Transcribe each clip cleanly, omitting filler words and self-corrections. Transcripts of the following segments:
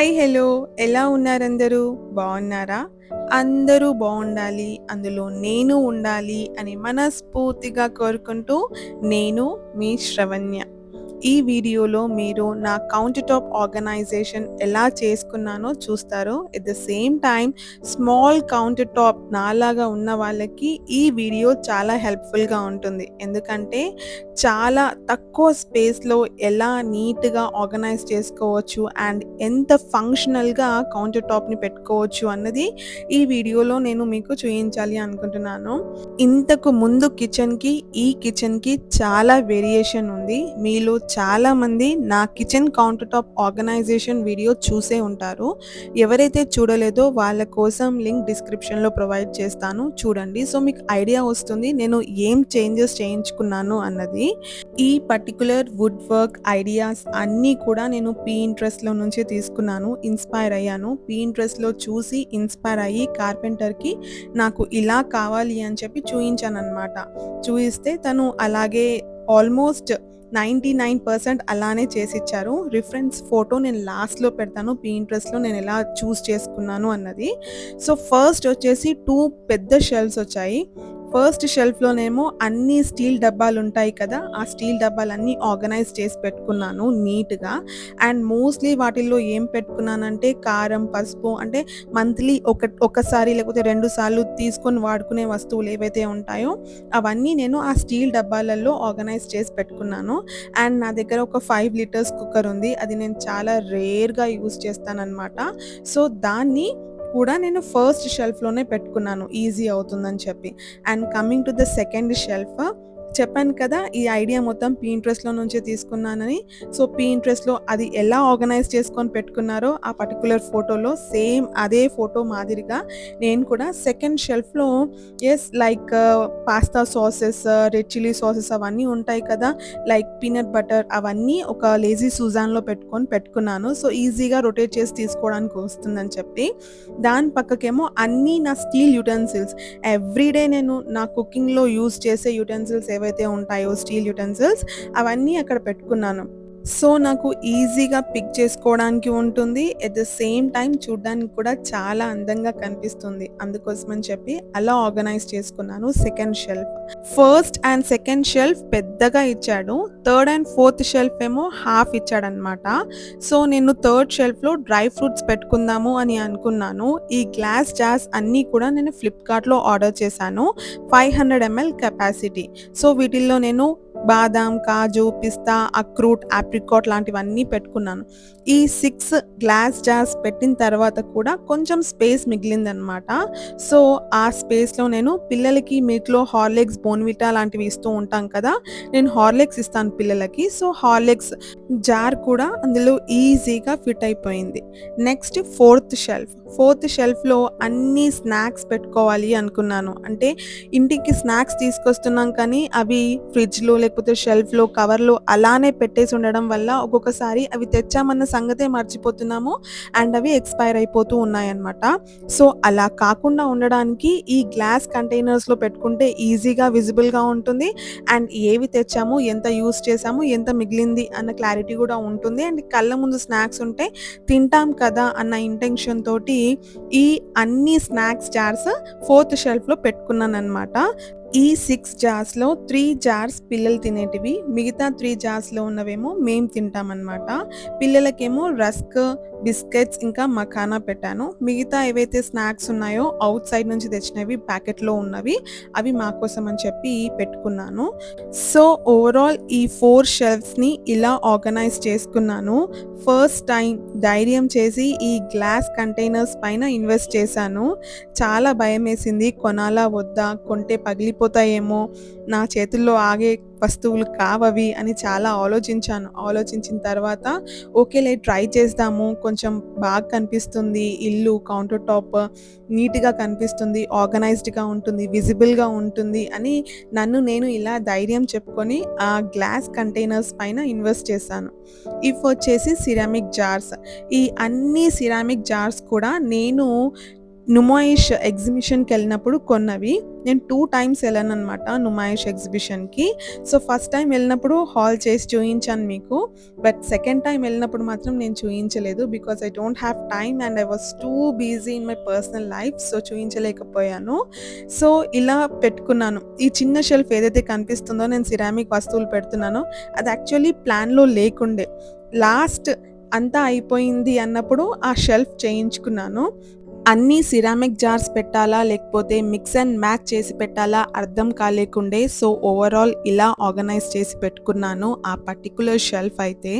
Hi! Hello! ఎలా ఉన్నారందరూ? బావున్నారా? అందరూ బావుండాలి, అందులో నేను ఉండాలి అని మనస్ఫూర్తిగా కోరుకుంటూ నేను మీ శ్రవణ్య. ఈ వీడియోలో మీరు నా కౌంటర్ టాప్ ఆర్గనైజేషన్ ఎలా చేసుకున్నానో చూస్తారు. At the same time small counter top నాలాగా ఉన్న వాళ్ళకి ఈ వీడియో చాలా హెల్ప్‌ఫుల్‌గా ఉంటుంది. ఎందుకంటే చాలా తక్కువ స్పేస్‌లో ఎలా నీట్‌గా ఆర్గనైజ్ చేసుకోవచ్చు అండ్ ఎంత ఫంక్షనల్‌గా కౌంటర్ టాప్‌ని పెట్టుకోవచ్చు అన్నది ఈ వీడియోలో నేను మీకు చూయించాలి అనుకుంటున్నాను. ఇంతకు ముందు కిచెన్‌కి, ఈ కిచెన్‌కి చాలా వేరియేషన్ ఉంది. మీలో చాలామంది నా kitchen counter top organization video చూసే ఉంటారు. ఎవరైతే చూడలేదో వాళ్ళ కోసం లింక్ డిస్క్రిప్షన్‌లో ప్రొవైడ్ చేస్తాను. చూడండి. సో, మీకు ఐడియా వస్తుంది నేను ఏం చేంజెస్ చేయించుకున్నాను అన్నది. ఈ పర్టిక్యులర్ వుడ్ వర్క్ ఐడియాస్ అన్నీ కూడా నేను పీయింట్రెస్ట్‌లో నుంచే తీసుకున్నాను. ఇన్‌స్పైర్ అయ్యాను. పీయింట్రెస్ట్‌లో చూసి ఇన్‌స్పైర్ అయ్యి కార్పెంటర్‌కి నాకు ఇలా కావాలి అని చెప్పి చూయించాననమాట. చూయిస్తే తను అలాగే ఆల్మోస్ట్ 99% అలానే చేసిచ్చారు. రిఫరెన్స్ ఫోటో నేను లాస్ట్‌లో పెడతాను. పీయింట్రెస్ట్‌లో నేనెలా చూజ్ చేసుకున్నాను అన్నది. సో, ఫస్ట్ వచ్చేసి 2 పెద్ద షెల్ఫ్స్ వచ్చాయి. ఫస్ట్ షెల్ఫ్‌లోనేమో అన్ని స్టీల్ డబ్బాలుంటాయి కదా! ఆ స్టీల్ డబ్బాలన్నీ ఆర్గనైజ్ చేసి పెట్టుకున్నాను నీట్‌గా. అండ్ మోస్ట్‌లీ వాటిల్లో ఏం పెట్టుకున్నానంటే కారం, పసుపు అంటే మంత్లీ ఒకసారి లేకపోతే 2 సార్లు తీసుకొని వాడుకునే వస్తువులు ఏవైతే ఉంటాయో అవన్నీ నేను ఆ స్టీల్ డబ్బాలలో ఆర్గనైజ్ చేసి పెట్టుకున్నాను. అండ్ నా దగ్గర ఒక 5 లీటర్స్ కుక్కర్ ఉంది. అది నేను చాలా రేర్‌గా యూజ్ చేస్తాననమాట. సో, దాన్ని కూడా నేను ఫస్ట్ షెల్ఫ్‌లోనే పెట్టుకున్నాను ఈజీ అవుతుందని చెప్పి. And coming to the second shelf చెప్పాను కదా! ఈ ఐడియా మొత్తం పీయింట్రెస్ట్‌లో నుంచే తీసుకున్నానని. సో, పీయింట్రెస్ట్‌లో అది ఎలా ఆర్గనైజ్ చేసుకొని పెట్టుకున్నారో ఆ పర్టిక్యులర్ ఫోటోలో సేమ్ అదే ఫోటో మాదిరిగా నేను కూడా సెకండ్ షెల్ఫ్‌లో like pasta sauces, red chilli sauces అవన్నీ ఉంటాయి కదా! లైక్ పీనట్ బటర్ అవన్నీ ఒక లేజీ సూజాన్‌లో పెట్టుకున్నాను. సో, ఈజీగా రొటేట్ చేసి తీసుకోవడానికి వస్తుందని చెప్పి. దాని పక్కకేమో అన్నీ నా స్టీల్ యుటెన్సిల్స్ ఎవ్రీడే నేను నా కుకింగ్‌లో యూజ్ చేసే యుటెన్సిల్స్ ఏవైతే ఉంటాయో స్టీల్ యుటెన్సిల్స్ అవన్నీ అక్కడ పెట్టుకున్నాను. సో, నాకు ఈజీగా పిక్ చేసుకోవడానికి ఉంటుంది. ఎట్ ద సేమ్ టైమ్ చూడ్డానికి కూడా చాలా అందంగా కనిపిస్తుంది. అందుకోసమని చెప్పి అలా ఆర్గనైజ్ చేసుకున్నాను second shelf. First and second shelf పెద్దగా ఇచ్చాడు. థర్డ్ అండ్ ఫోర్త్ షెల్ఫ్ ఏమో హాఫ్ ఇచ్చాడనమాట. సో, నేను థర్డ్ షెల్ఫ్‌లో డ్రై ఫ్రూట్స్ పెట్టుకుందాము అని అనుకున్నాను. ఈ గ్లాస్ జార్స్ అన్నీ కూడా నేను ఫ్లిప్‌కార్ట్‌లో ఆర్డర్ చేశాను. 500 ఎంఎల్ కెపాసిటీ. సో, వీటిల్లో నేను బాదాం, కాజు, పిస్తా, అక్రూట్, ఆప్రికాట్ లాంటివన్నీ పెట్టుకున్నాను. ఈ 6 గ్లాస్ జార్స్ పెట్టిన తర్వాత కూడా కొంచెం స్పేస్ మిగిలిందనమాట. సో, ఆ స్పేస్‌లో నేను పిల్లలకి మిల్క్‌లో హార్లిక్స్, బోర్న్‌విటా లాంటివి ఇస్తూ ఉంటాం కదా! నేను హార్లిక్స్ ఇస్తాను పిల్లలకి. సో, హార్లిక్స్ జార్ కూడా అందులో ఈజీగా ఫిట్ అయిపోయింది. నెక్స్ట్ ఫోర్త్ షెల్ఫ్‌లో అన్నీ స్నాక్స్ పెట్టుకోవాలి అనుకున్నాను. అంటే ఇంటికి స్నాక్స్ తీసుకొస్తున్నాం కానీ అవి ఫ్రిడ్జ్‌లో లేకపోతే షెల్ఫ్‌లో, కవర్‌లో అలానే పెట్టేసి ఉండడం వల్ల ఒక్కొక్కసారి అవి తెచ్చామన్న సంగతే మర్చిపోతున్నాము. అండ్ అవి ఎక్స్‌పైర్ అయిపోతూ ఉన్నాయన్నమాట. సో, అలా కాకుండా ఉండడానికి ఈ గ్లాస్ కంటైనర్స్‌లో పెట్టుకుంటే ఈజీగా విజిబుల్‌గా ఉంటుంది. అండ్ ఏవి తెచ్చాము, ఎంత యూజ్ చేశాము, ఎంత మిగిలింది అన్న క్లారిటీ కూడా ఉంటుంది. అండ్ కళ్ళ ముందు స్నాక్స్ ఉంటే తింటాం కదా అన్న ఇంటెన్షన్ తోటి ఈ అన్ని స్నాక్స్ జార్స్ ఫోర్త్ షెల్ఫ్‌లో పెట్టుకున్నాననమాట. ఈ 6 జార్స్‌లో 3 జార్స్ పిల్లలు తినేటివి. మిగతా 3 జార్స్‌లో ఉన్నవేమో మేము తింటామనమాట. పిల్లలకేమో రస్క్, బిస్కెట్స్ ఇంకా మఖానా పెట్టాను. మిగతా ఏవైతే స్నాక్స్ ఉన్నాయో ఔట్ సైడ్ నుంచి తెచ్చినవి ప్యాకెట్‌లో ఉన్నవి అవి మా కోసం అని చెప్పి పెట్టుకున్నాను. సో, ఓవరాల్ ఈ 4 షెల్ఫ్స్‌ని ఇలా ఆర్గనైజ్ చేసుకున్నాను. ఫస్ట్ టైమ్ ధైర్యం చేసి ఈ గ్లాస్ కంటైనర్స్ పైన ఇన్వెస్ట్ చేశాను. చాలా భయమేసింది. కొనాలా వద్దా? కొంటే పగిలిపోతాయేమో! నా చేతుల్లో ఆగే వస్తువులు కావవి అని చాలా ఆలోచించాను. ఆలోచించిన తర్వాత ఓకేలే ట్రై చేద్దాము. కొంచెం బాగా కనిపిస్తుంది ఇల్లు, కౌంటర్ టాప్ నీట్‌గా కనిపిస్తుంది, ఆర్గనైజ్డ్‌గా ఉంటుంది, విజిబుల్‌గా ఉంటుంది అని నన్ను నేను ఇలా ధైర్యం చెప్పుకొని ఆ గ్లాస్ కంటైనర్స్ పైన ఇన్వెస్ట్ చేశాను. ఇవొచ్చేసి సిరామిక్ జార్స్. ఈ అన్ని సిరామిక్ జార్స్ కూడా నేను నుమాయిష్ ఎగ్జిబిషన్‌కెళ్ళినప్పుడు కొన్నవి. నేను 2 టైమ్స్ ఎళ్ళాననమాట నుమాయిష్ ఎగ్జిబిషన్‌కి. సో, ఫస్ట్ టైమ్ వెళ్ళినప్పుడు హాల్ చేసి చూయించాను మీకు. బట్ సెకండ్ టైమ్ వెళ్ళినప్పుడు మాత్రం నేను చూయించలేదు. Because I don't have time and I was too busy in my personal life. So, చూయించలేకపోయాను. సో, ఇలా పెట్టుకున్నాను. ఈ చిన్న షెల్ఫ్ ఏదైతే కనిపిస్తుందో నేను సిరామిక్ వస్తువులు పెడుతున్నానో అది యాక్చువల్లీ ప్లాన్‌లో లేకుండే. లాస్ట్ అంతా అయిపోయింది అన్నప్పుడు ఆ షెల్ఫ్ చేయించుకున్నాను. అన్నీ సిరామిక్ జార్స్ పెట్టాలా? లేకపోతే మిక్స్ అండ్ మ్యాచ్ చేసి పెట్టాలా? అర్థం కాలేకుండే. సో, ఓవరాల్ ఇలా ఆర్గనైజ్ చేసి పెట్టుకున్నాను ఆ పర్టిక్యులర్ షెల్ఫ్ అయితే.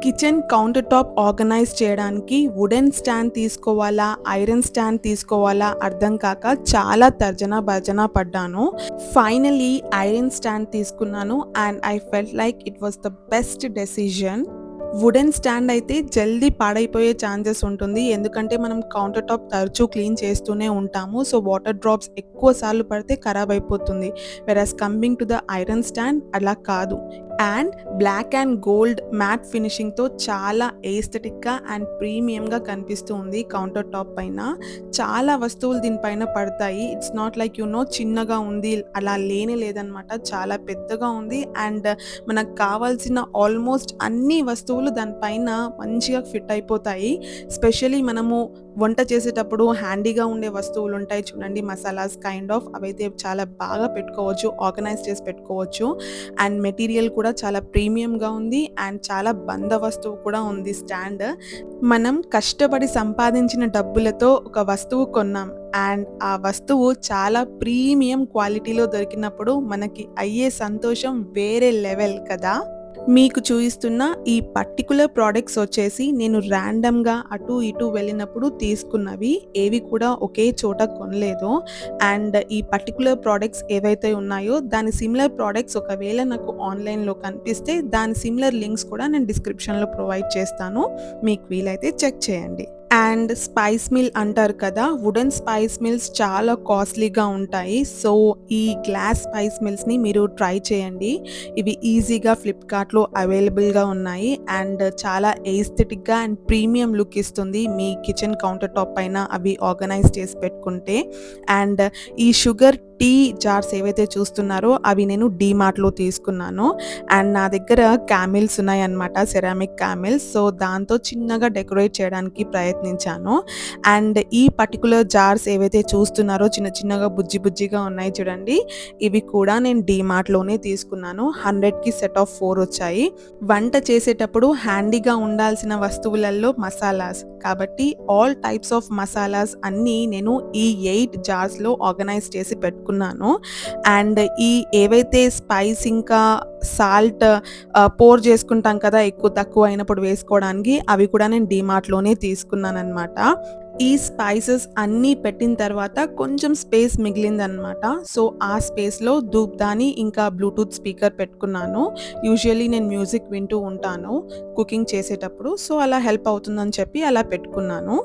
కిచెన్ కౌంటర్ టాప్ ఆర్గనైజ్ చేయడానికి వుడెన్ స్టాండ్ తీసుకోవాలా? ఐరన్ స్టాండ్ తీసుకోవాలా? అర్థం కాక చాలా తర్జన భర్జన పడ్డాను. ఫైనల్లీ ఐరన్ స్టాండ్ తీసుకున్నాను and I felt like it was the best decision. Wooden stand అయితే జల్దీ పాడైపోయే ఛాన్సెస్ ఉంటుంది. ఎందుకంటే మనం కౌంటర్ టాప్ తరచూ క్లీన్ చేస్తూనే ఉంటాము. సో, వాటర్ డ్రాప్స్ ఎక్కువ సార్లు పడితే ఖరాబ్ అయిపోతుంది. Whereas coming to the iron stand అలా కాదు. And black and gold matte ఫినిషింగ్‌తో చాలా ఎస్థెటిక్‌గా అండ్ ప్రీమియంగా కనిపిస్తూ ఉంది కౌంటర్ టాప్ పైన. చాలా వస్తువులు దీనిపైన పడతాయి. ఇట్స్ నాట్ లైక్ చిన్నగా ఉంది అలా లేనే లేదనమాట. చాలా పెద్దగా ఉంది అండ్ మనకు కావాల్సిన ఆల్మోస్ట్ అన్ని వస్తువులు దానిపైన మంచిగా ఫిట్ అయిపోతాయి. స్పెషల్లీ మనము వంట చేసేటప్పుడు హ్యాండీగా ఉండే వస్తువులు ఉంటాయి చూడండి, మసాలాస్ కైండ్ ఆఫ్ అవైతే చాలా బాగా పెట్టుకోవచ్చు, ఆర్గనైజ్ చేసి పెట్టుకోవచ్చు. అండ్ మెటీరియల్ కూడా చాలా ప్రీమియంగా ఉంది అండ్ చాలా బంద వస్తువు కూడా ఉంది స్టాండ్. మనం కష్టపడి సంపాదించిన డబ్బులతో ఒక వస్తువు కొన్నాం అండ్ ఆ వస్తువు చాలా ప్రీమియం క్వాలిటీలో దొరికినప్పుడు మనకి అయ్యే సంతోషం వేరే లెవెల్ కదా. మీకు చూయిస్తున్న ఈ పర్టిక్యులర్ ప్రొడక్ట్స్ వచ్చేసి నేను ర్యాండమ్‌గా అటు ఇటు వెళ్ళినప్పుడు తీసుకున్నవి. ఏవి కూడా ఒకే చోట కొనలేదు. అండ్ ఈ పర్టిక్యులర్ ప్రొడక్ట్స్ ఏవైతే ఉన్నాయో దాని సిమిలర్ ప్రొడక్ట్స్ ఒకవేళ నాకు ఆన్‌లైన్‌లో కనిపిస్తే దాని సిమిలర్ లింక్స్ కూడా నేను డిస్క్రిప్షన్‌లో ప్రొవైడ్ చేస్తాను. మీకు వీలైతే చెక్ చేయండి. అండ్ స్పైస్ మిల్ అంటారు కదా! వుడెన్ స్పైస్ మిల్స్ చాలా కాస్ట్‌లీగా ఉంటాయి. సో, ఈ గ్లాస్ స్పైస్ మిల్స్‌ని మీరు ట్రై చేయండి. ఇవి ఈజీగా ఫ్లిప్‌కార్ట్‌లో అవైలబుల్‌గా ఉన్నాయి. అండ్ చాలా ఎస్థెటిక్‌గా అండ్ ప్రీమియం లుక్ ఇస్తుంది మీ కిచెన్ కౌంటర్ టాప్ పైన అవి ఆర్గనైజ్ చేసి పెట్టుకుంటే. అండ్ ఈ షుగర్ టీ జార్స్ ఏవైతే చూస్తున్నారో అవి నేను డీమార్ట్‌లో తీసుకున్నాను. అండ్ నా దగ్గర క్యామెల్స్ ఉన్నాయన్నమాట, సెరామిక్ క్యామెల్స్. సో, దాంతో చిన్నగా డెకరేట్ చేయడానికి ప్రయత్నించాను. అండ్ ఈ పర్టిక్యులర్ జార్స్ ఏవైతే చూస్తున్నారో చిన్న చిన్నగా బుజ్జి బుజ్జిగా ఉన్నాయి చూడండి, ఇవి కూడా నేను డీమార్ట్‌లోనే తీసుకున్నాను. 100కి సెట్ ఆఫ్ 4 వచ్చాయి. వంట చేసేటప్పుడు హ్యాండీగా ఉండాల్సిన వస్తువులలో మసాలాస్ కాబట్టి ఆల్ టైప్స్ ఆఫ్ మసాలాస్ అన్నీ నేను ఈ 8 జార్స్‌లో ఆర్గనైజ్ చేసి పెట్టుకున్నాను. అండ్ ఈ ఏవైతే స్పైస్ ఇంకా సాల్ట్ పోర్ చేసుకుంటాం కదా ఎక్కువ తక్కువ అయినప్పుడు వేసుకోవడానికి, అవి కూడా నేను డీమార్ట్‌లోనే తీసుకున్నాననమాట. ఈ స్పైసెస్ అన్నీ పెట్టిన తర్వాత కొంచెం స్పేస్ మిగిలిందనమాట. సో, ఆ స్పేస్‌లో ధూప్‌దాని ఇంకా బ్లూటూత్ స్పీకర్ పెట్టుకున్నాను. యూజువల్లీ నేను మ్యూజిక్ వింటూ ఉంటాను కుకింగ్ చేసేటప్పుడు. సో, అలా హెల్ప్ అవుతుందని చెప్పి అలా పెట్టుకున్నాను.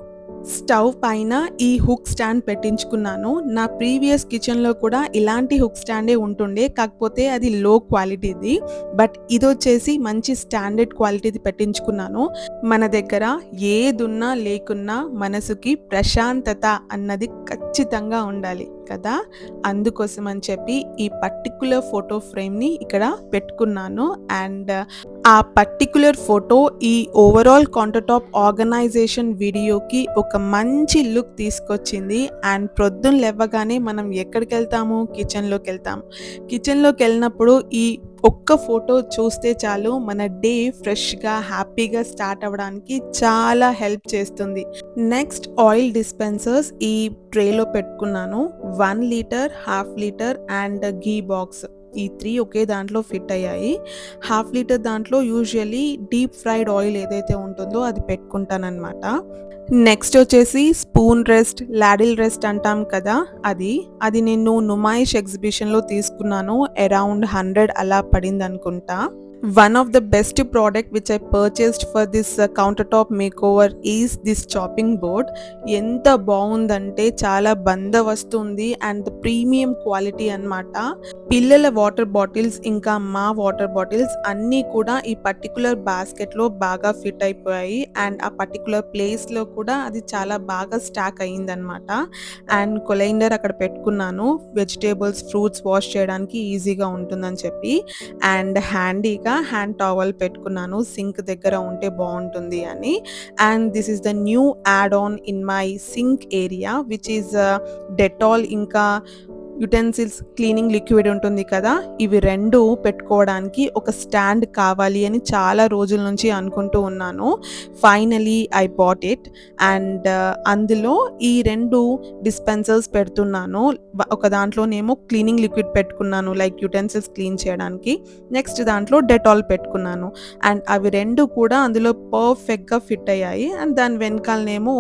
స్టవ్ పైన ఈ హుక్ స్టాండ్ పెట్టించుకున్నాను. నా ప్రీవియస్ కిచెన్‌లో కూడా ఇలాంటి హుక్ స్టాండే ఉంటుండే. కాకపోతే అది లో క్వాలిటీది. బట్ ఇదొచ్చేసి మంచి స్టాండర్డ్ క్వాలిటీది పెట్టించుకున్నాను. మన దగ్గర ఏదున్నా లేకున్నా మనసుకి ప్రశాంతత అన్నది ఖచ్చితంగా ఉండాలి కదా! అందుకోసం అని చెప్పి ఈ పర్టిక్యులర్ ఫోటో ఫ్రేమ్‌ని ఇక్కడ పెట్టుకున్నాను. అండ్ ఆ పర్టిక్యులర్ ఫోటో ఈ ఓవరాల్ కౌంటర్ టాప్ ఆర్గనైజేషన్ వీడియోకి ఒక మంచి లుక్ తీసుకొచ్చింది. అండ్ ప్రొద్దున లెవ్వగానే మనం ఎక్కడికెళ్తాము? కిచెన్‌లోకెళ్తాం. కిచెన్‌లోకెళ్ళినప్పుడు ఈ ఒక్క ఫోటో చూస్తే చాలు మన డే ఫ్రెష్‌గా, హ్యాపీగా స్టార్ట్ అవ్వడానికి చాలా హెల్ప్ చేస్తుంది. నెక్స్ట్ ఆయిల్ డిస్పెన్సర్స్ ఈ ట్రేలో పెట్టుకున్నాను. 1 litre, half litre and ghee box. ఈ 3 ఒకే దాంట్లో ఫిట్ అయ్యాయి. హాఫ్ లీటర్ దాంట్లో యూజువల్లీ డీప్ ఫ్రైడ్ ఆయిల్ ఏదైతే ఉంటుందో అది పెట్టుకుంటాననమాట. నెక్స్ట్ వచ్చేసి స్పూన్ రెస్ట్, లాడిల్ రెస్ట్ అంటాం కదా! అది నేను నుమాయిష్ ఎగ్జిబిషన్‌లో తీసుకున్నాను. అరౌండ్ 100 అలా పడిందనుకుంటా. One of the best product which I purchased for this countertop makeover is this chopping board. ఎంత బాగుందంటే చాలా బందవస్తు ఉంది అండ్ ప్రీమియం క్వాలిటీ అన్నమాట. పిల్లల వాటర్ బాటిల్స్ ఇంకా మా వాటర్ బాటిల్స్ అన్నీ కూడా ఈ పర్టిక్యులర్ బాస్కెట్‌లో బాగా ఫిట్ అయిపోయాయి. అండ్ ఆ పర్టిక్యులర్ ప్లేస్‌లో కూడా అది చాలా బాగా స్టాక్ అయిందనమాట. అండ్ కొలైండర్ అక్కడ పెట్టుకున్నాను. వెజిటబుల్స్, ఫ్రూట్స్ వాష్ చేయడానికి ఈజీగా ఉంటుందని చెప్పి. అండ్ హ్యాండీగా హ్యాండ్ టవల్ పెట్టుకున్నాను. సింక్ దగ్గర ఉంటే బావుంటుంది అని. And this is the new add on in my sink area which is Dettol ఇంకా యుటెన్సిల్స్ క్లీనింగ్ లిక్విడ్ ఉంటుంది కదా! ఇవి 2 పెట్టుకోవడానికి ఒక స్టాండ్ కావాలి అని చాలా రోజుల నుంచి అనుకుంటూ ఉన్నాను. Finally I bought it. And అందులో ఈ 2 డిస్పెన్సర్స్ పెడుతున్నాను. ఒక దాంట్లోనేమో క్లీనింగ్ లిక్విడ్ పెట్టుకున్నాను లైక్ యుటెన్సిల్స్ క్లీన్ చేయడానికి. నెక్స్ట్ దాంట్లో డెటాల్ పెట్టుకున్నాను. అండ్ అవి 2 కూడా అందులో పర్ఫెక్ట్‌గా ఫిట్ అయ్యాయి. అండ్ దాని వెనకాలనేమో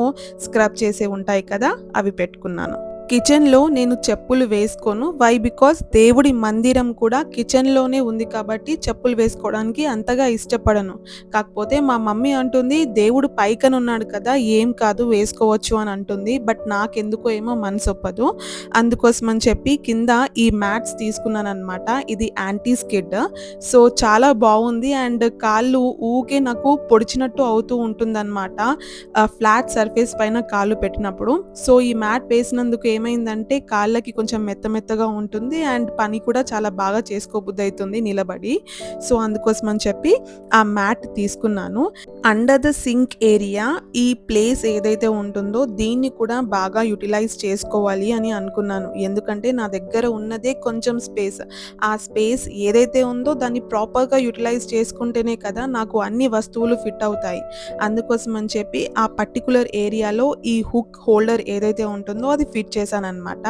స్క్రబ్ చేసేవి ఉంటాయి కదా! అవి పెట్టుకున్నాను. కిచెన్‌లో నేను చెప్పులు వేసుకోను. వై? బికాజ్ దేవుడి మందిరం కూడా కిచెన్‌లోనే ఉంది కాబట్టి చెప్పులు వేసుకోవడానికి అంతగా ఇష్టపడను. కాకపోతే మా మమ్మీ అంటుంది, "దేవుడు పైకనున్నాడు కదా! ఏం కాదు వేసుకోవచ్చు" అని అంటుంది. బట్ నాకెందుకో ఏమో మనసొప్పదు. అందుకోసమని చెప్పి కింద ఈ మ్యాట్స్ తీసుకున్నాననమాట. ఇది యాంటీ స్కిడ్. సో, చాలా బావుంది. అండ్ కాళ్ళు ఊకే నాకు పొడిచినట్టు అవుతూ ఉంటుందనమాట. ఫ్లాట్ సర్ఫేస్ పైన కాళ్ళు పెట్టినప్పుడు. సో, ఈ మ్యాట్ వేసినందుకు ఏమైందంటే కాళ్ళకి కొంచెం మెత్త మెత్తగా ఉంటుంది. అండ్ పని కూడా చాలా బాగా చేసుకోబుద్దయితుంది నిలబడి. సో, అందుకోసమని చెప్పి ఆ మ్యాట్ తీసుకున్నాను. అండర్ ద సింక్ ఏరియా ఈ ప్లేస్ ఏదైతే ఉంటుందో దీన్ని కూడా బాగా యుటిలైజ్ చేసుకోవాలి అని అనుకున్నాను. ఎందుకంటే నా దగ్గర ఉన్నదే కొంచెం స్పేస్. ఆ స్పేస్ ఏదైతే ఉందో దాన్ని ప్రాపర్‌గా యుటిలైజ్ చేసుకుంటేనే కదా నాకు అన్ని వస్తువులు ఫిట్ అవుతాయి. అందుకోసమని చెప్పి ఆ పర్టిక్యులర్ ఏరియాలో ఈ హుక్ హోల్డర్ ఏదైతే ఉంటుందో అది ఫిట్ చేశాననమాట.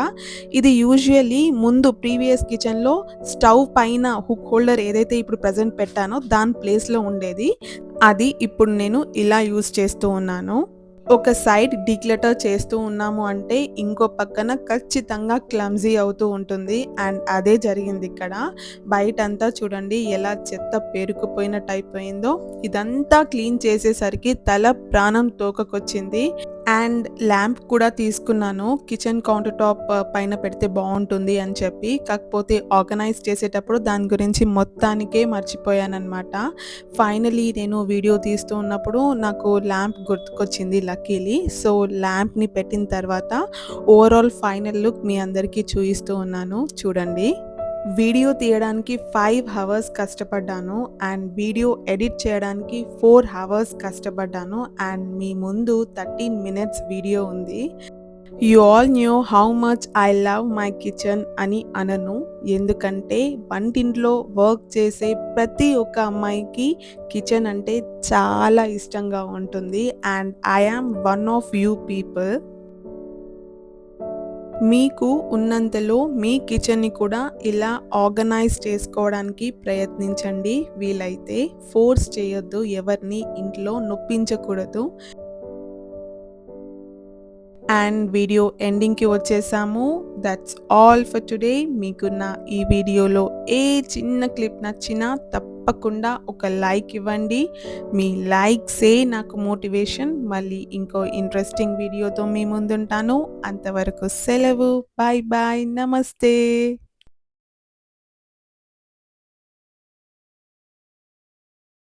ఇది యూజువల్లీ ముందు ప్రీవియస్ కిచెన్‌లో స్టవ్ పైన హుక్ హోల్డర్ ఏదైతే ఇప్పుడు ప్రెజెంట్ పెట్టానో దాని ప్లేస్‌లో ఉండేది. అది ఇప్పుడు నేను ఇలా యూజ్ చేస్తూ ఉన్నాను. ఒక సైడ్ డీక్లటర్ చేస్తూ ఉన్నాము అంటే ఇంకో పక్కన ఖచ్చితంగా క్లమ్జీ అవుతూ ఉంటుంది. అండ్ అదే జరిగిందిక్కడ. బయటంతా చూడండి ఎలా చెత్త పేరుకుపోయినట్టు అయిపోయిందో. ఇదంతా క్లీన్ చేసేసరికి తల ప్రాణం తోకకొచ్చింది. అండ్ ల్యాంప్ కూడా తీసుకున్నాను. కిచెన్ కౌంటర్ టాప్ పైన పెడితే బావుంటుంది అని చెప్పి. కాకపోతే ఆర్గనైజ్ చేసేటప్పుడు దాని గురించి మొత్తానికే మర్చిపోయాననమాట. ఫైనల్లీ నేను వీడియో తీస్తూ ఉన్నప్పుడు నాకు ల్యాంప్ గుర్తుకొచ్చింది లక్కీలీ. సో, ల్యాంప్‌ని పెట్టిన తర్వాత ఓవరాల్ ఫైనల్ లుక్ మీ అందరికీ చూయిస్తూ ఉన్నాను చూడండి. వీడియో తీయడానికి 5 హవర్స్ కష్టపడ్డాను. అండ్ వీడియో ఎడిట్ చేయడానికి 4 హవర్స్ కష్టపడ్డాను. అండ్ మీ ముందు 13 మినిట్స్ వీడియో ఉంది. You all new how much I love my kitchen అని అనను. ఎందుకంటే వంటింట్లో వర్క్ చేసే ప్రతి ఒక్క అమ్మాయికి కిచెన్ అంటే చాలా ఇష్టంగా ఉంటుంది. And I am one of you people. మీకు ఉన్నంతలో మీ కిచెన్‌ని కూడా ఇలా ఆర్గనైజ్ చేసుకోవడానికి ప్రయత్నించండి వీలైతే. ఫోర్స్ చేయొద్దు ఎవరిని ఇంట్లో నొప్పించకూడదు. అండ్ వీడియో ఎండింగ్‌కి వచ్చేసాము. That's all for today. మీకు నా ఈ వీడియోలో ఏ చిన్న క్లిప్ నచ్చినా తప్పకుండా ఒక లైక్ ఇవ్వండి. మీ లైక్సే నాకు మోటివేషన్. మళ్ళీ ఇంకో ఇంట్రెస్టింగ్ వీడియోతో మీ ముందుంటాను. అంతవరకు సెలవు. Bye bye. నమస్తే.